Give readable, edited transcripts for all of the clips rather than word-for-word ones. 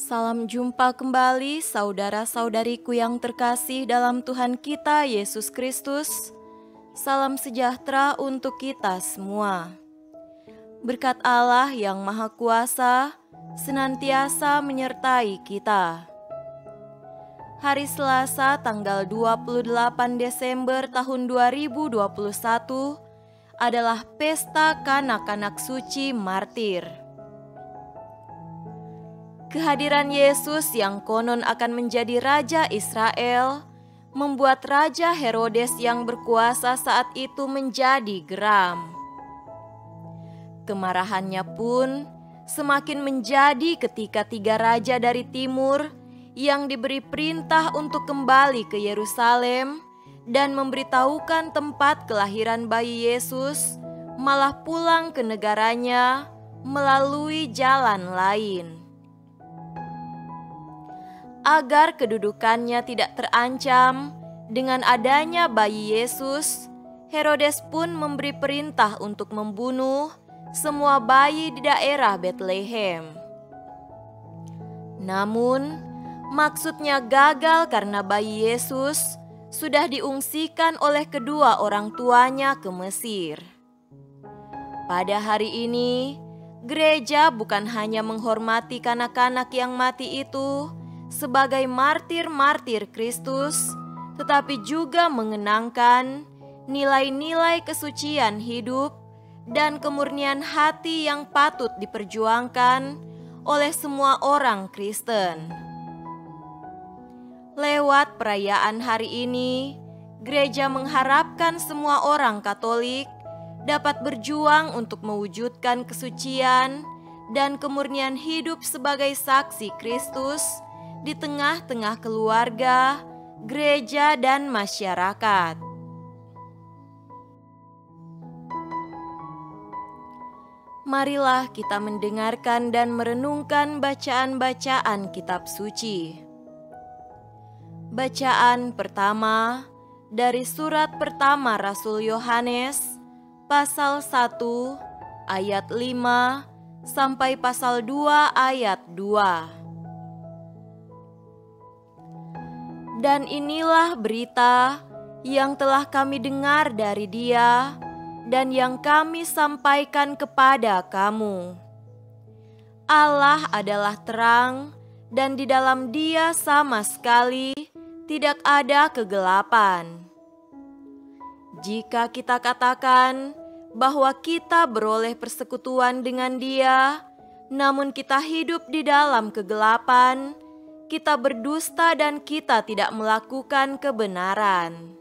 Salam jumpa kembali saudara-saudariku yang terkasih dalam Tuhan kita Yesus Kristus. Salam sejahtera untuk kita semua. Berkat Allah yang Maha Kuasa senantiasa menyertai kita. Hari Selasa tanggal 28 Desember tahun 2021 adalah Pesta Kanak-kanak Suci Martir. Kehadiran Yesus yang konon akan menjadi Raja Israel membuat Raja Herodes yang berkuasa saat itu menjadi geram. Kemarahannya pun semakin menjadi ketika 3 raja dari timur yang diberi perintah untuk kembali ke Yerusalem dan memberitahukan tempat kelahiran bayi Yesus malah pulang ke negaranya melalui jalan lain. Agar kedudukannya tidak terancam dengan adanya bayi Yesus, Herodes pun memberi perintah untuk membunuh semua bayi di daerah Betlehem. Namun, maksudnya gagal karena bayi Yesus sudah diungsikan oleh kedua orang tuanya ke Mesir. Pada hari ini, gereja bukan hanya menghormati kanak-kanak yang mati itu sebagai martir-martir Kristus, tetapi juga mengenangkan nilai-nilai kesucian hidup dan kemurnian hati yang patut diperjuangkan oleh semua orang Kristen. Lewat perayaan hari ini, gereja mengharapkan semua orang Katolik dapat berjuang untuk mewujudkan kesucian dan kemurnian hidup sebagai saksi Kristus di tengah-tengah keluarga, gereja, dan masyarakat. Marilah kita mendengarkan dan merenungkan bacaan-bacaan kitab suci. Bacaan pertama dari surat pertama Rasul Yohanes, pasal 1 ayat 5 sampai pasal 2 ayat 2. Dan inilah berita yang telah kami dengar dari Dia dan yang kami sampaikan kepada kamu. Allah adalah terang dan di dalam Dia sama sekali tidak ada kegelapan. Jika kita katakan bahwa kita beroleh persekutuan dengan Dia, namun kita hidup di dalam kegelapan, kita berdusta dan kita tidak melakukan kebenaran.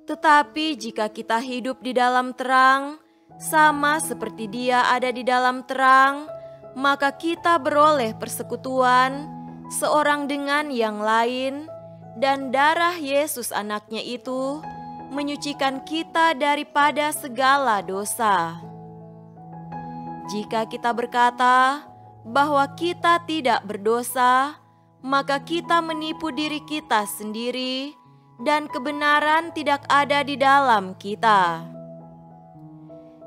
Tetapi jika kita hidup di dalam terang, sama seperti Dia ada di dalam terang, maka kita beroleh persekutuan seorang dengan yang lain, dan darah Yesus anaknya itu menyucikan kita daripada segala dosa. Jika kita berkata bahwa kita tidak berdosa, maka kita menipu diri kita sendiri dan kebenaran tidak ada di dalam kita.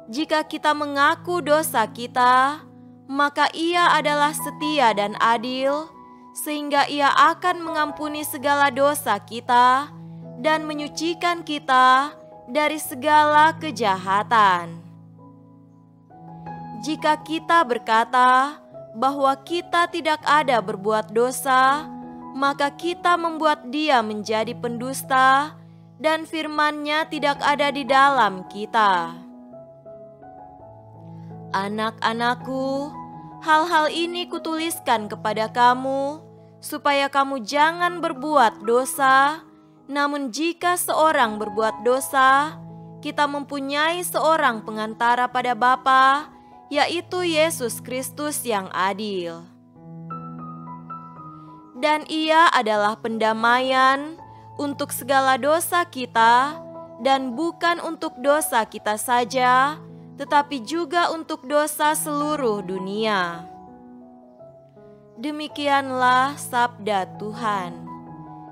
Jika kita mengaku dosa kita, maka Ia adalah setia dan adil, sehingga Ia akan mengampuni segala dosa kita dan menyucikan kita dari segala kejahatan. Jika kita berkata bahwa kita tidak ada berbuat dosa, maka kita membuat Dia menjadi pendusta dan firman-Nya tidak ada di dalam kita. Anak-anakku, hal-hal ini kutuliskan kepada kamu, supaya kamu jangan berbuat dosa. Namun jika seorang berbuat dosa, kita mempunyai seorang pengantara pada Bapa, yaitu Yesus Kristus yang adil. Dan Ia adalah pendamaian untuk segala dosa kita, dan bukan untuk dosa kita saja, tetapi juga untuk dosa seluruh dunia. Demikianlah sabda Tuhan.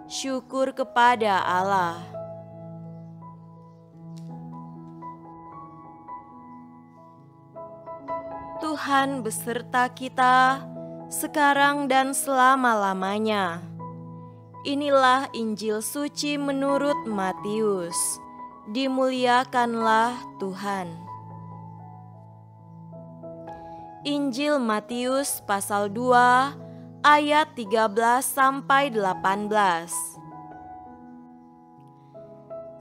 Syukur kepada Allah. Tuhan beserta kita sekarang dan selama-lamanya. Inilah Injil suci menurut Matius. Dimuliakanlah Tuhan. Injil Matius pasal 2 ayat 13 sampai 18.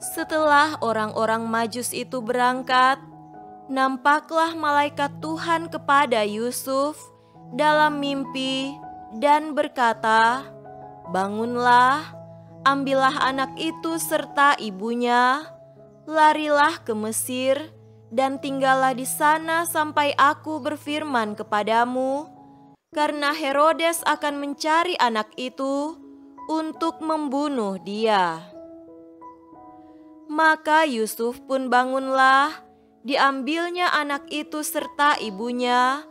Setelah orang-orang Majus itu berangkat, nampaklah malaikat Tuhan kepada Yusuf dalam mimpi dan berkata, "Bangunlah, ambillah anak itu serta ibunya, larilah ke Mesir dan tinggallah di sana sampai aku berfirman kepadamu, karena Herodes akan mencari anak itu untuk membunuh dia." Maka Yusuf pun bangunlah, diambilnya anak itu serta ibunya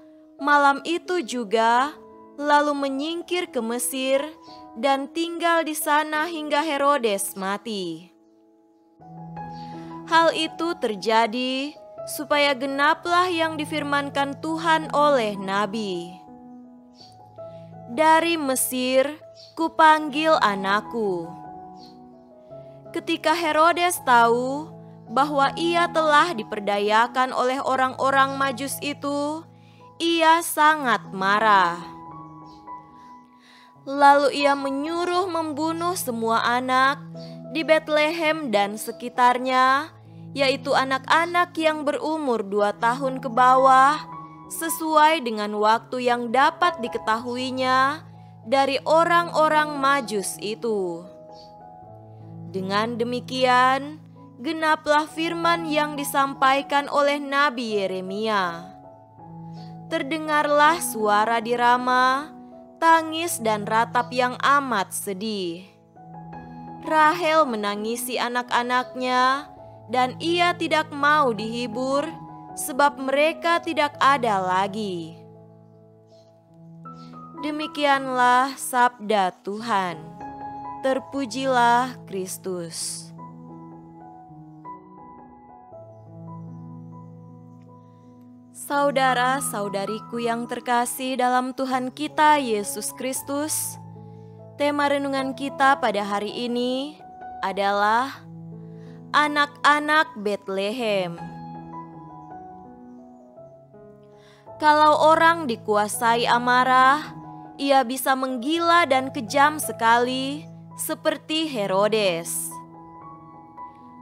malam itu juga, lalu menyingkir ke Mesir dan tinggal di sana hingga Herodes mati. Hal itu terjadi supaya genaplah yang difirmankan Tuhan oleh nabi. "Dari Mesir kupanggil anakku." Ketika Herodes tahu bahwa ia telah diperdayakan oleh orang-orang Majus itu, ia sangat marah. Lalu ia menyuruh membunuh semua anak di Betlehem dan sekitarnya, yaitu anak-anak yang berumur 2 tahun ke bawah, sesuai dengan waktu yang dapat diketahuinya dari orang-orang Majus itu. Dengan demikian, genaplah firman yang disampaikan oleh Nabi Yeremia. Terdengarlah suara di Rama, tangis dan ratap yang amat sedih. Rahel menangisi anak-anaknya, dan ia tidak mau dihibur, sebab mereka tidak ada lagi. Demikianlah sabda Tuhan. Terpujilah Kristus. Saudara-saudariku yang terkasih dalam Tuhan kita Yesus Kristus, tema renungan kita pada hari ini adalah anak-anak Betlehem. Kalau orang dikuasai amarah, ia bisa menggila dan kejam sekali, seperti Herodes.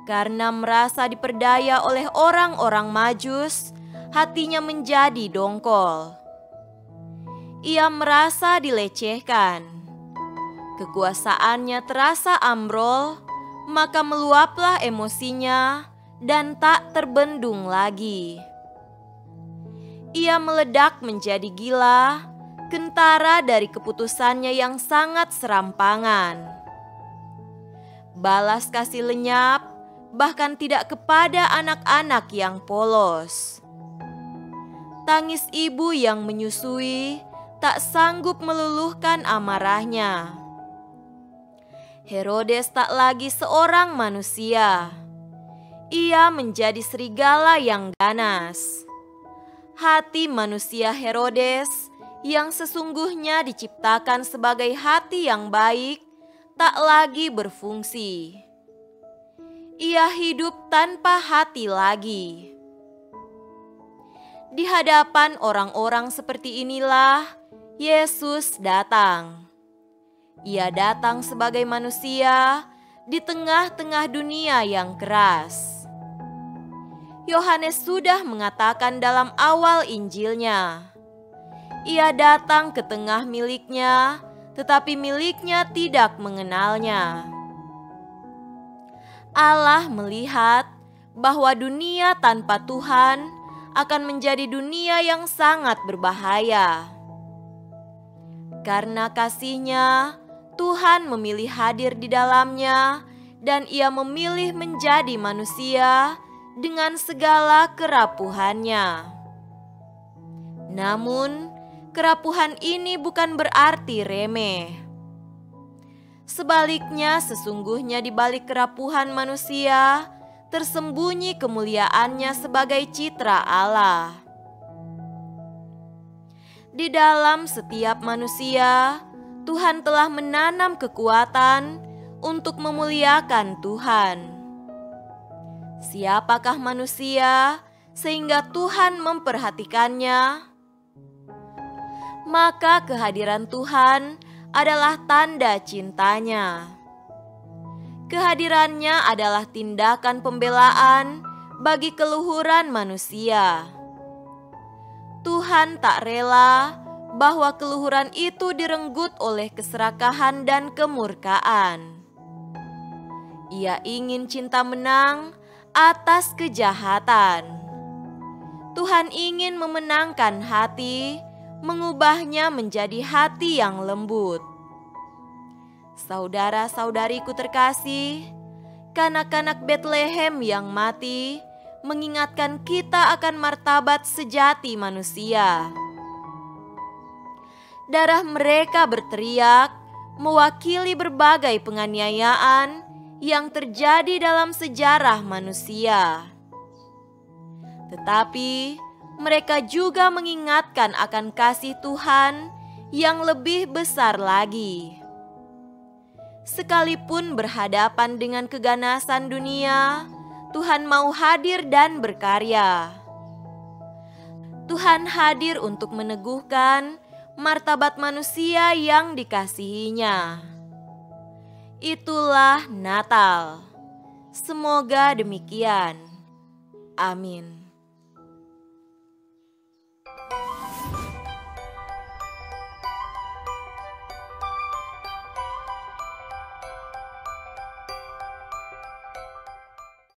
Karena merasa diperdaya oleh orang-orang Majus, hatinya menjadi dongkol. Ia merasa dilecehkan. Kekuasaannya terasa ambrol, maka meluaplah emosinya dan tak terbendung lagi. Ia meledak menjadi gila, kentara dari keputusannya yang sangat serampangan. Balas kasih lenyap, bahkan tidak kepada anak-anak yang polos. Tangis ibu yang menyusui tak sanggup meluluhkan amarahnya. Herodes tak lagi seorang manusia. Ia menjadi serigala yang ganas. Hati manusia Herodes yang sesungguhnya diciptakan sebagai hati yang baik tak lagi berfungsi. Ia hidup tanpa hati lagi. Di hadapan orang-orang seperti inilah Yesus datang. Ia datang sebagai manusia di tengah-tengah dunia yang keras. Yohanes sudah mengatakan dalam awal Injilnya, ia datang ke tengah miliknya, tetapi miliknya tidak mengenalnya. Allah melihat bahwa dunia tanpa Tuhan akan menjadi dunia yang sangat berbahaya. Karena kasih-Nya, Tuhan memilih hadir di dalamnya, dan Ia memilih menjadi manusia dengan segala kerapuhannya. Namun, kerapuhan ini bukan berarti remeh. Sebaliknya, sesungguhnya di balik kerapuhan manusia tersembunyi kemuliaannya sebagai citra Allah. Di dalam setiap manusia, Tuhan telah menanam kekuatan untuk memuliakan Tuhan. Siapakah manusia sehingga Tuhan memperhatikannya? Maka kehadiran Tuhan adalah tanda cintanya. Kehadirannya adalah tindakan pembelaan bagi keluhuran manusia. Tuhan tak rela bahwa keluhuran itu direnggut oleh keserakahan dan kemurkaan. Ia ingin cinta menang atas kejahatan. Tuhan ingin memenangkan hati, mengubahnya menjadi hati yang lembut. Saudara-saudariku terkasih, kanak-kanak Betlehem yang mati mengingatkan kita akan martabat sejati manusia. Darah mereka berteriak mewakili berbagai penganiayaan yang terjadi dalam sejarah manusia. Tetapi mereka juga mengingatkan akan kasih Tuhan yang lebih besar lagi. Sekalipun berhadapan dengan keganasan dunia, Tuhan mau hadir dan berkarya. Tuhan hadir untuk meneguhkan martabat manusia yang dikasihinya. Itulah Natal. Semoga demikian. Amin.